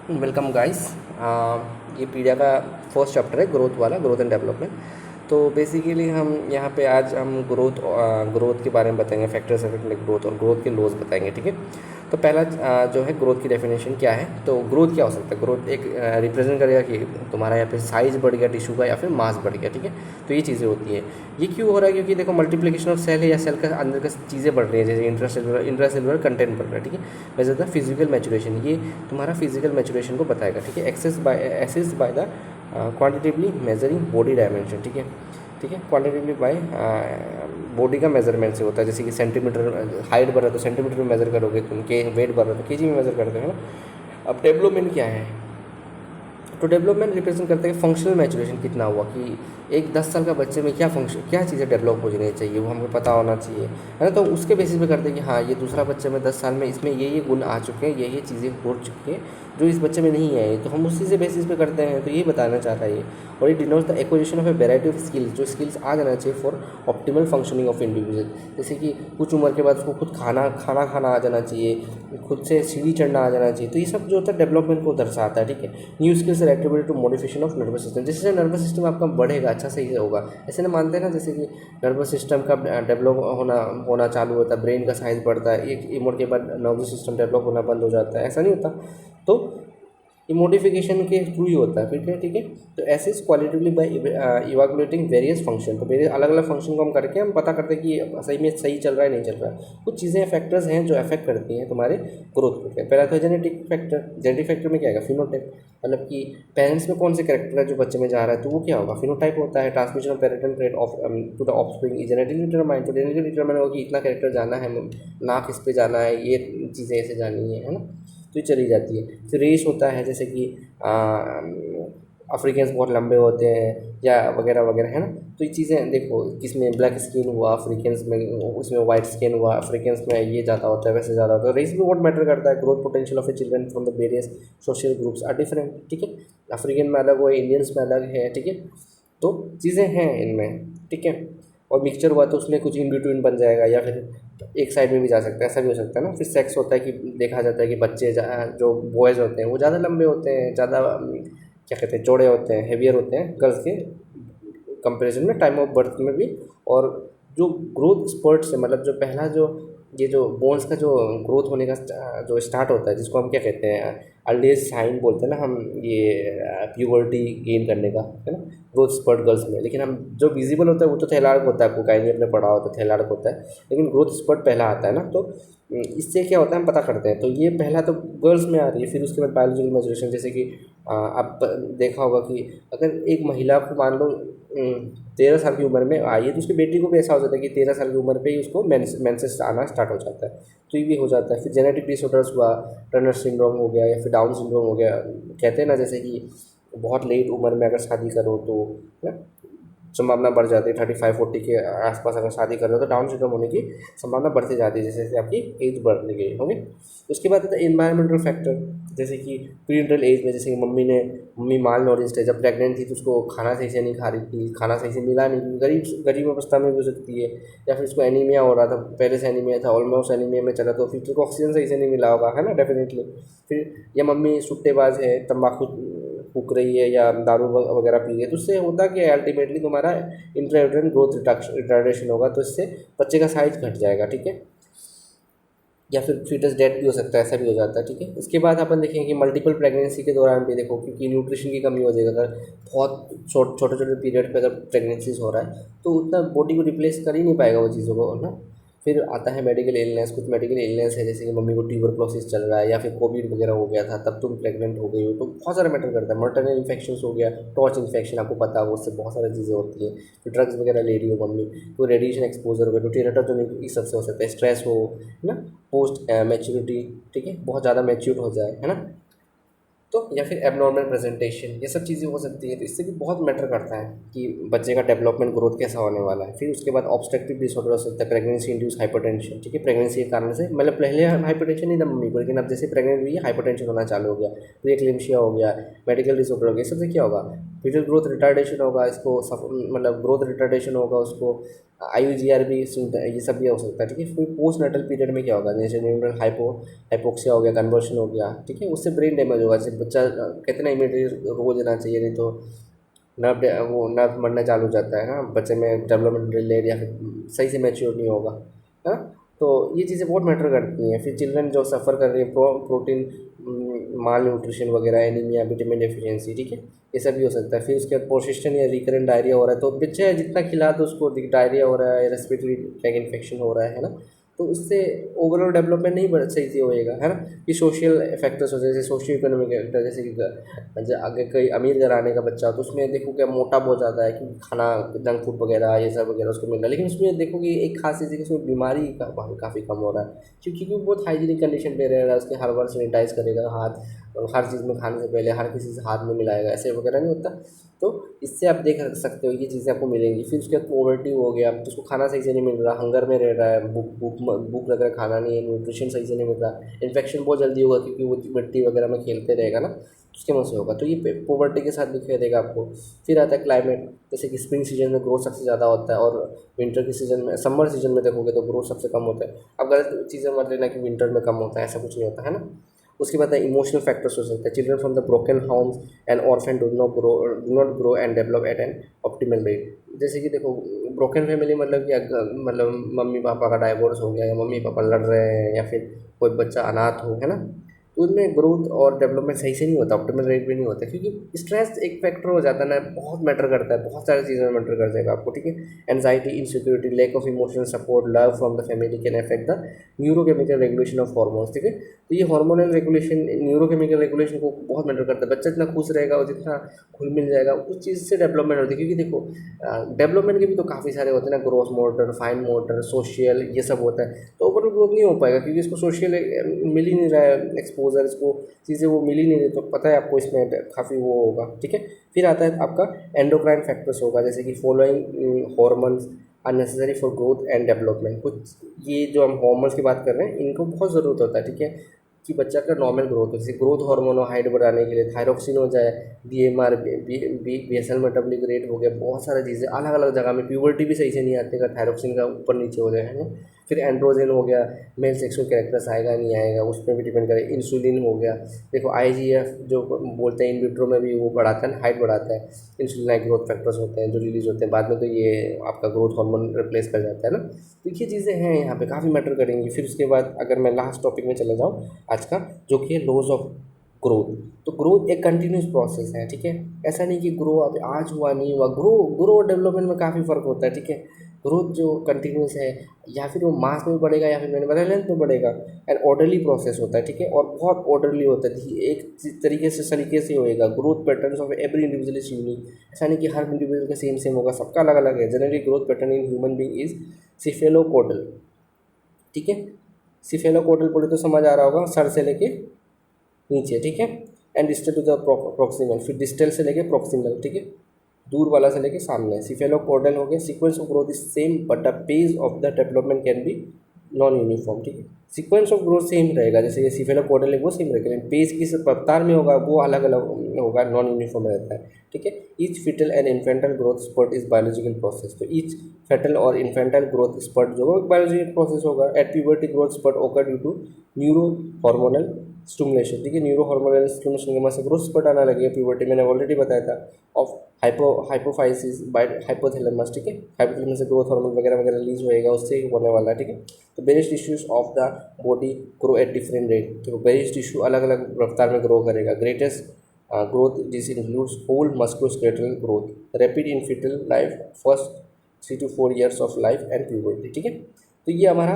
Welcome guys. ये पीडिया का first chapter है, ग्रोथ वाला, ग्रोथ एंड डेवलपमेंट। तो बेसिकली हम यहाँ पे आज हम ग्रोथ के बारे में बताएंगे, फैक्टर्स अफेक्टिंग ग्रोथ और ग्रोथ के लॉज बताएंगे। ठीक है। तो पहला जो है ग्रोथ की डेफिनेशन क्या है। तो ग्रोथ क्या हो सकता है? ग्रोथ एक रिप्रेजेंट करेगा कि तुम्हारा यहाँ पे साइज बढ़ गया टिश्यू का या फिर मास बढ़ गया। ठीक है। तो ये चीज़ें होती हैं। ये क्यों हो रहा है? क्योंकि देखो मल्टीप्लिकेशन ऑफ सेल है या सेल का अंदर का चीज़ें बढ़ रही है, जैसे इंट्रासेलुलर कंटेंट बढ़ रहा है। ठीक है। वैसे द फिजिकल मैचुरेशन, ये तुम्हारा फिजिकल मैचुरेशन को बताएगा। ठीक है। Access by the quantitatively measuring body dimension. ठीक है। ठीक है। क्वांटिटेटिवली बाय बॉडी का मेजरमेंट से होता है, जैसे कि सेंटीमीटर हाइट बढ़ रहा है तो सेंटीमीटर में मेजर करोगे तुम, के वेट बढ़ रहा है तो केजी में मेजर करते हो ना। अब डेवलपमेंट क्या है? तो डेवलपमेंट रिप्रेजेंट करते हैं फंक्शनल मैचुरेशन कितना हुआ, कि एक 10 साल का बच्चे में क्या चीज़ें डेवलप हो जानी चाहिए, वो हमको पता होना चाहिए, है ना। तो उसके बेसिस पे करते हैं कि हाँ ये दूसरा बच्चे में 10 साल में इसमें ये गुण आ चुके हैं, ये चीज़ें हो चुकी हैं जो इस बच्चे में नहीं आई, तो हम उसी से बेसिस पे करते हैं। तो ये बताना चाह रहा है ये। और ये denotes the acquisition of a variety of skills, जो स्किल्स आ जाना चाहिए for optimal functioning of individual. जैसे कि कुछ उम्र के बाद उसको खुद खाना आ जाना चाहिए, खुद से सीढ़ी चढ़ना आ जाना चाहिए। तो ये सब जो होता है डेवलपमेंट को दर्शाता है। ठीक है। New skills are attributed to modification of nervous system, जैसे नर्वस सिस्टम आपका बढ़ेगा, अच्छा सही से होगा। ऐसे ना मानते हैं ना, जैसे कि नर्वस सिस्टम का डेवलप होना चालू होता है, ब्रेन का साइज बढ़ता है, एक उम्र के बाद नर्वस सिस्टम डेवलप होना बंद हो जाता है, ऐसा नहीं होता। तो ये मॉडिफिकेशन के थ्रू ही होता है। ठीक है। ठीक है। तो ऐसे qualitatively by evaluating various function, तो वेरियस अलग अलग फंक्शन को हम करके हम पता करते हैं कि सही में सही चल रहा है नहीं चल रहा है। कुछ चीज़ें फैक्टर्स हैं जो अफेक्ट करती हैं तुम्हारे ग्रोथ को। पहला तो जेनेटिक फैक्टर। जेनेटिक फैक्टर में क्या आएगा? फिनोटाइप, मतलब कि पेरेंट्स में कौन से करेक्टर है जो बच्चे में जा रहा है, तो वो क्या होगा? फिनोटाइप होता है। Transmission of parental trait of to the offspring is genetically determined, तो जेनेटिकली डिटरमाइंड होगा कि इतना करेक्टर जाना है, नाक इस पे जाना है, ये चीज़ें ऐसे जानी है ना। तो ये चली जाती है। फिर रेस होता है, जैसे कि अफ्रीकन्स बहुत लंबे होते हैं या वगैरह वगैरह, है ना। तो ये चीज़ें देखो, किसमें ब्लैक स्किन हुआ अफ्रीकन्स में, उसमें वाइट स्किन हुआ अफ्रीकन्स में, ये ज़्यादा होता है वैसे ज़्यादा होता है। रेस भी बहुत मैटर करता है। Growth potential of a children from the various social groups are different. ठीक है। अफ्रीकन में अलग हो, इंडियंस में अलग है। ठीक है। तो चीज़ें हैं इनमें। ठीक है। और मिक्सचर हुआ तो उसमें कुछ इन बिटवीन बन जाएगा, या फिर एक साइड में भी जा सकता है, ऐसा भी हो सकता है ना। फिर सेक्स होता है कि देखा जाता है कि बच्चे जो बॉयज़ होते हैं वो ज़्यादा लंबे होते हैं, ज़्यादा क्या कहते हैं, चौड़े होते हैं, हेवियर होते हैं गर्ल्स के कंपैरिजन में, टाइम ऑफ बर्थ में भी। और जो ग्रोथ स्पर्ट से, मतलब जो पहला जो ये जो बोन्स का जो ग्रोथ होने का जो स्टार्ट होता है, जिसको हम क्या कहते हैं, अर्लीस्ट साइन बोलते हैं ना हम, ये प्यूबर्टी गेन करने का, है ना, ग्रोथ स्पर्ट गर्ल्स में। लेकिन हम जो विजिबल होता है वो तो थैलार्क होता है, आपको काइनी अपने पढ़ा हो तो थैलार्क होता है, लेकिन ग्रोथ स्पर्ट पहला आता है ना। तो इससे क्या होता है हम पता करते हैं। तो ये पहला तो गर्ल्स में आ रही है। फिर उसके बाद बायोलॉजिकल मैचुरेशन, जैसे कि आप देखा होगा कि अगर एक महिला को मान लो 13 साल की उम्र में आई है, तो उसकी बेटी को भी ऐसा हो जाता है कि 13 साल की उम्र पे ही उसको मेंसेस आना स्टार्ट हो जाता है। तो ये भी हो जाता है। फिर जेनेटिक डिसऑर्डर्स हुआ, टर्नर सिंड्रोम हो गया या फिर डाउन सिंड्रोम हो गया। कहते हैं ना, जैसे कि बहुत लेट उम्र में अगर शादी करो तो ना संभावना बढ़ जाती है। 35-40 के आसपास अगर शादी कर रहे हो तो डाउन सिंड्रोम होने की संभावना बढ़ती जाती है, जैसे जैसे आपकी एज बढ़ गई होगी। उसके बाद आता है इन्वायरमेंटल फैक्टर, जैसे कि प्रीनेटल एज में, जैसे कि मम्मी माल नॉरिश्ड है, जब प्रेग्नेंट थी तो उसको खाना सही से नहीं खा रही थी, खाना सही से मिला नहीं, गरीब अवस्था में भी हो सकती है। या फिर उसको एनीमिया हो रहा था, पहले से एनीमिया था, ऑलमोस्ट एनीमिया में चला, तो फिर उसको ऑक्सीजन सही से नहीं मिला होगा, है ना, डेफिनेटली। फिर या मम्मी सुट्टेबाज है, तम्बाकू फूक रही है या दारू वगैरह पी रही है, तो उससे होता कि अल्टीमेटली तुम्हारा इंट्रायूटेरिन ग्रोथ रिटार्डेशन होगा, तो इससे बच्चे का साइज घट जाएगा। ठीक है। या फिर फीटस डेथ भी हो सकता है, ऐसा भी हो जाता है। ठीक है। इसके बाद अपन देखेंगे कि मल्टीपल प्रेगनेंसी के दौरान भी देखो, क्योंकि न्यूट्रिशन की कमी हो जाएगी, अगर बहुत छोटे छोटे पीरियड पे अगर प्रेगनेंसीज हो रहा है तो उतना बॉडी को रिप्लेस कर ही नहीं पाएगा वो चीज़ों को ना। फिर आता है मेडिकल इलनेस। कुछ मेडिकल इलनेस है, जैसे कि मम्मी को ट्यूबरक्लोसिस चल रहा है या फिर कोविड वगैरह हो गया था, तब तुम प्रेग्नेंट हो गई हो, तो बहुत सारा मैटर करता है। मर्टनल इन्फेक्शन हो गया, टॉर्च इन्फेक्शन, आपको पता हो, उससे बहुत सारी चीज़ें होती है। फिर ड्रग्स वगैरह ले रही हो मम्मी, तो रेडिएशन एक्सपोजर हो गया, तो टेराटोजनिक इस सबसे हो सकता है। स्ट्रेस हो, है ना, पोस्ट मैच्योरिटी, ठीक है, बहुत ज़्यादा मैच्योर हो जाए, है ना, तो या फिर एबनॉर्मल प्रेजेंटेशन, ये सब चीज़ें हो सकती है। तो इससे भी बहुत मैटर करता है कि बच्चे का डेवलपमेंट ग्रोथ कैसा होने वाला है। फिर उसके बाद ऑब्स्ट्रक्टिव डिसऑर्डर हो सकता है, प्रेगनेंसी इंड्यूस हाइपरटेंशन। ठीक है। प्रेगनेंसी के कारण से, मतलब पहले हाइपरटेंशन नहीं था मम्मी को, लेकिन अब जैसे प्रेगनेंट हुई है हाइपरटेंशन होना चालू हो गया, प्रीएक्लेम्शिया हो गया, मेडिकल डिसऑर्डर हो गया, सबसे क्या होगा, फीटल ग्रोथ रिटार्डेशन होगा, इसको मतलब ग्रोथ रिटार्डेशन होगा उसको, IUGRB ये सब भी हो सकता है, ठीक है। फिर पोस्ट नेटल पीरियड में क्या होगा, जैसे न्यूरल हाइपोक्सिया हो गया, कन्वर्शन हो गया, ठीक है, उससे ब्रेन डैमेज होगा। जैसे बच्चा कहते ना इमीडिएटली रोज देना चाहिए, नहीं तो वो नर्व मरना चालू हो जाता है ना, बच्चे में डेवलपमेंट डिलेड या फिर सही से मैच्योर नहीं होगा, है ना। तो ये चीज़ें बहुत मैटर करती हैं। फिर चिल्ड्रन जो सफ़र कर रही है प्रोटीन माल न्यूट्रिशन वगैरह, एनीमिया, विटामिन डेफिशिएंसी, ठीक है, ये सब भी हो सकता है। फिर उसके बाद पोर्सिस्टेंट या रिकरेंट डायरिया हो रहा है, तो बच्चे जितना खिला तो उसको डायरिया हो रहा है, रेस्पिरेटरी ट्रैक इन्फेक्शन हो रहा है ना, तो उससे ओवरऑल डेवलपमेंट नहीं सही से होएगा, है ना। कि सोशल फैक्टर्स होते हैं, जैसे सोशियो इकोनॉमिक फैक्टर, जैसे कि अगर कोई अमीर घराने का बच्चा हो तो उसमें देखो क्या मोटा बहुत ज़्यादा है, क्योंकि खाना जंक फूड वगैरह ये सब वगैरह उसको मिल रहा है। लेकिन उसमें देखो कि एक खास चीज़ है कि उसमें बीमारी काफ़ी कम हो रहा है, क्योंकि वो बहुत हाइजीनिक कंडीशन पे रह रहा है, उसके हर बार सैनिटाइज करेगा हाथ, और हर चीज़ में खाने से पहले हर किसी से हाथ में मिलाएगा, ऐसे वगैरह नहीं होता। तो इससे आप देख सकते हो ये चीज़ें आपको मिलेंगी। फिर उसके बाद पॉवर्टी हो गया, तो उसको खाना सही से नहीं मिल रहा, हंगर में रह रहा है, भूख लग रहा है, खाना नहीं है, न्यूट्रिशन सही से नहीं मिल रहा, इन्फेक्शन बहुत जल्दी होगा क्योंकि वो मिट्टी वगैरह में खेलते रहेगा ना, उसके वजह से होगा। तो ये पॉवर्टी के साथ दिखाई देगा आपको। फिर आता है क्लाइमेट, जैसे कि स्प्रिंग सीजन में ग्रोथ सबसे ज़्यादा होता है, और विंटर के सीजन में, समर सीजन में देखोगे तो ग्रोथ सबसे कम होता है। अब गलत चीज़ें मत लेना कि विंटर में कम होता है, ऐसा कुछ नहीं होता है ना। उसके बाद इमोशनल फैक्टर्स हो सकते हैं, children from the broken homes and orphan do not grow and develop at an optimal rate. जैसे कि देखो ब्रोकन फैमिली मतलब कि मतलब मम्मी पापा का डाइवोर्स हो गया, या मम्मी पापा लड़ रहे हैं, या फिर कोई बच्चा अनाथ हो, है ना, तो उनमें ग्रोथ और डेवलपमेंट सही से नहीं होता, ऑप्टिमल रेट भी नहीं होता, क्योंकि स्ट्रेस एक फैक्टर हो जाता है ना, बहुत मैटर करता है, बहुत सारी चीज़ें में मैटर कर जाएगा आपको, ठीक है। Anxiety, insecurity, lack of emotional support, love from the family can affect the neurochemical regulation of hormones, ठीक है। तो ये हार्मोनल रेगुलेशन, न्यूरोकेमिकल रेगुलेशन को बहुत मैटर करता है। बच्चा जितना खुश रहेगा और जितना घुल मिल जाएगा, उस चीज़ से डेवलपमेंट होती है। क्योंकि देखो डेवलपमेंट के भी तो काफ़ी सारे होते हैं ना, growth motor, fine motor, social, ये सब होता है। तो ओवरऑल ग्रोथ नहीं हो पाएगा क्योंकि इसको सोशल मिल ही नहीं रहा है एक्सपोजर, इसको चीज़ें वो मिल ही नहीं रही, तो पता है आपको इसमें काफ़ी वो होगा, ठीक है। फिर आता है आपका एंडोक्राइन फैक्टर्स होगा, जैसे कि following hormones unnecessary for growth and development. कुछ ये जो हम हॉर्मोन्स की बात कर रहे हैं इनको बहुत ज़रूरत होता है, ठीक है, कि बच्चा का नॉर्मल ग्रोथ हो। जैसे ग्रोथ हार्मोन हो हाइट बढ़ाने के लिए, थायरोक्सिन हो जाए, BMR बेसल मेटाबॉलिक रेट हो गया, बहुत सारी चीज़ें अलग अलग जगह में। प्यूबर्टी भी सही से नहीं आती अगर थायरोक्सिन का ऊपर नीचे हो जाए, है ना। फिर एंड्रोजन हो गया, मेल सेक्सुअल कैरेक्टर्स आएगा नहीं आएगा उस पर भी डिपेंड करे। इंसुलिन हो गया, देखो IGF जो बोलते हैं इन विट्रो में भी वो बढ़ाता है, हाइट बढ़ाता है। इंसुलिन ग्रोथ फैक्टर्स होते हैं जो रिलीज होते हैं बाद में, तो ये आपका ग्रोथ हार्मोन रिप्लेस कर जाता है ना। तो ये चीज़ें हैं यहाँ पे काफ़ी मैटर करेंगी। फिर उसके बाद अगर मैं लास्ट टॉपिक में चला जाऊँ आज का, जो कि है लॉज ऑफ ग्रोथ। तो ग्रोथ एक कंटिन्यूस प्रोसेस है, ठीक है। ऐसा नहीं कि ग्रो अब आज हुआ नहीं हुआ, ग्रो डेवलपमेंट में काफ़ी फ़र्क होता है, ठीक है। ग्रोथ जो कंटिन्यूस है, या फिर वो मास में बढ़ेगा या फिर मैंने बताया लेंथ में बढ़ेगा, एंड ऑर्डरली प्रोसेस होता है, ठीक है, और बहुत ऑर्डरली होता है, एक तरीके से होएगा। Growth patterns of every individual is unique, ऐसा नहीं कि हर इंडिविजुअल का सेम होगा, सबका अलग अलग है। Generally growth pattern in human being is cephalocaudal, ठीक है। सिफेलोकोडल बोले तो समझ आ रहा होगा, सर से लेके नीचे, ठीक है, and distal to the proximal, फिर डिस्टल से लेके प्रॉक्सिमल, ठीक है, दूर वाला से लेके सामने। सिफेलोकोडल हो गया, sequence of growth is same but the page of the development can be non uniform, ठीक है। सीक्वेंस ऑफ ग्रोथ सेम रहेगा, जैसे ये सिफेलोकोडल है वो सेम रहेगा, लेकिन पेज किस रफ्तार में होगा वो अलग अलग होगा, नॉन यूनिफॉर्म रहता है, ठीक है। Each fetal and infantile growth spurt is biological process, तो ईच फेटल और इन्फेंटल ग्रोथ स्पर्ट जो है बायोलॉजिकल प्रोसेस होगा। At puberty growth spurt occur due to neuro hormonal stimulation, ठीक है। न्यूरो हार्मोनल स्टिमुलेशन के वजह से ग्रोथ स्पर्ट आना लगेगा प्यूबर्टी, मैंने ऑलरेडी बताया था। ऑफ हाइपोफाइसिस बाय हाइपोथैलेमस, ठीक है, हाइपोथैलेमस से ग्रोथ हार्मोन वगैरह वगैरह रिलीज होएगा, उससे ही होने वाला है, ठीक है। तो various tissues of the body grow at different rate, तो वेरियस टिश्यू अलग अलग रफ्तार में ग्रो करेगा। Greatest growth this includes whole musculoskeletal growth, rapid in fetal life, first 3 to 4 years of life and puberty, ठीक है। तो ये हमारा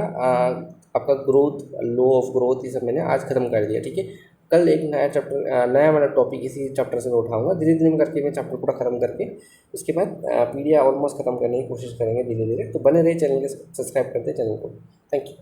आपका ग्रोथ, लॉ ऑफ ग्रोथ, ये सब मैंने आज खत्म कर दिया, ठीक है। कल एक नया चैप्टर, नया वाला टॉपिक इसी चैप्टर से मैं उठाऊंगा, धीरे धीरे करके मैं चैप्टर पूरा खत्म करके उसके बाद PDF ऑलमोस्ट खत्म करने की कोशिश करेंगे धीरे धीरे। तो बने रहे चैनल के, सब्सक्राइब करते चैनल को। Thank you.